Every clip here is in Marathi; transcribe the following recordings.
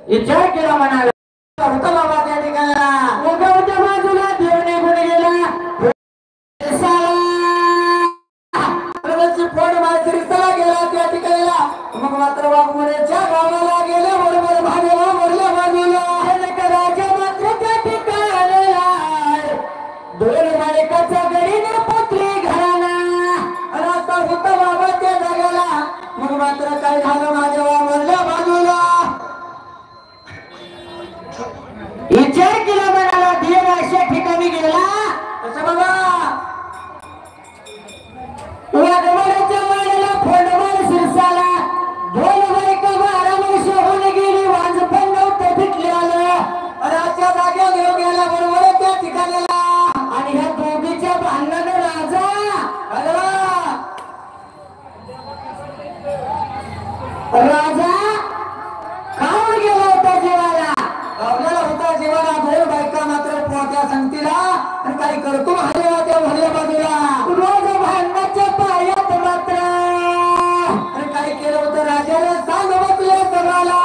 विचार केला म्हणाला होता बाबा त्या ठिकाणी उगवत्या बाजूला देव निघून गेला फोड माणसरीचा गेला त्या ठिकाणीला मग मात्र वाघमोरेच्या गावाला गेले बरोबर भागेला वरल्या बाजूला राजा मात्र त्या ठिकाणी दोन बालिकाचा गडीने पुत्री घराला रास्ता होता बाबा त्या जागेला मग मात्र काय झालं माझ्या वरल्या बाजूला विचार केला म्हणाला देव अशा ठिकाणी गेला कसं बघा वाघमाराच्या वाड्याला फोंडमार शिरसाला दोन बायका बारामध्ये शोभून गेली वांज पण नव्हतं फिटले आलं राजा जाग्या देव गेला बरोबर त्या ठिकाणीला आणि ह्या दोघीच्या भांडणानं राजा राजा खाऊन गेला होता जीवाला गावलेला होता जीवाला दोन बायका मात्र पोहत्या संगतीला आणि काही करतो हल्ल्या त्या भरल्या बाजूला रोज भांडणाच्या पायात मात्र आणि काही केलं होतं राजाला सांग बसले सगळ्याला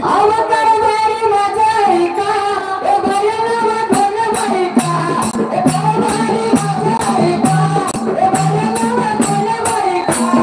अवतार भारी माझा ऐका ए भरला धन बायका ए भारी माझा ऐका ए भरला धन बायका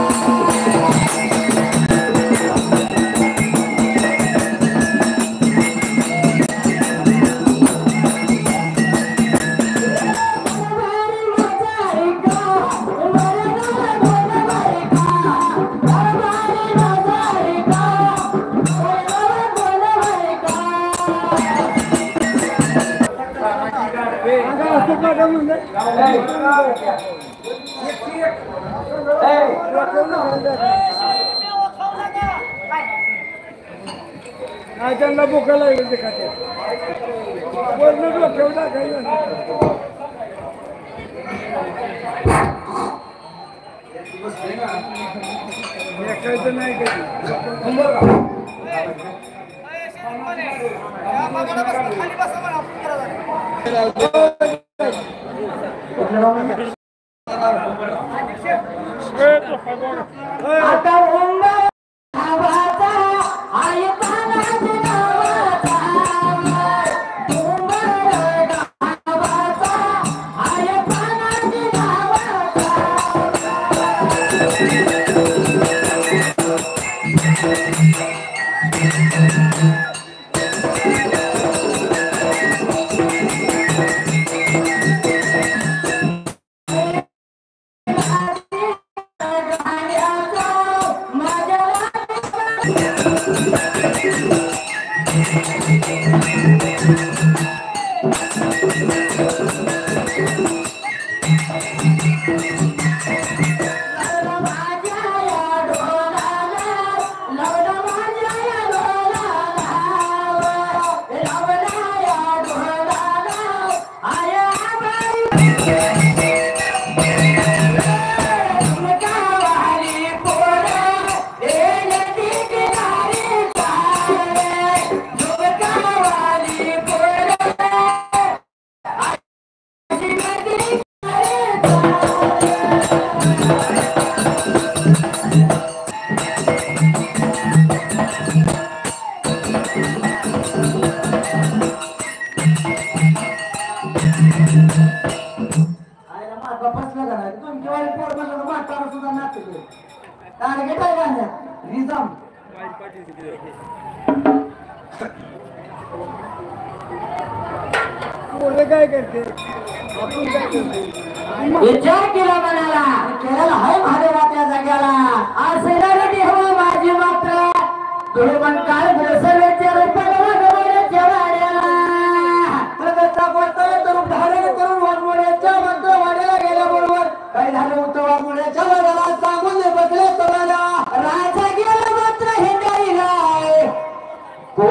त्यांना भूका लागली ते खाते ठेवला काही नाही काय करते विचार केला म्हणाला केला हाय महादेवा त्या जाग्याला आज सेनागटी हवा माझी मात्र धुळवण काळ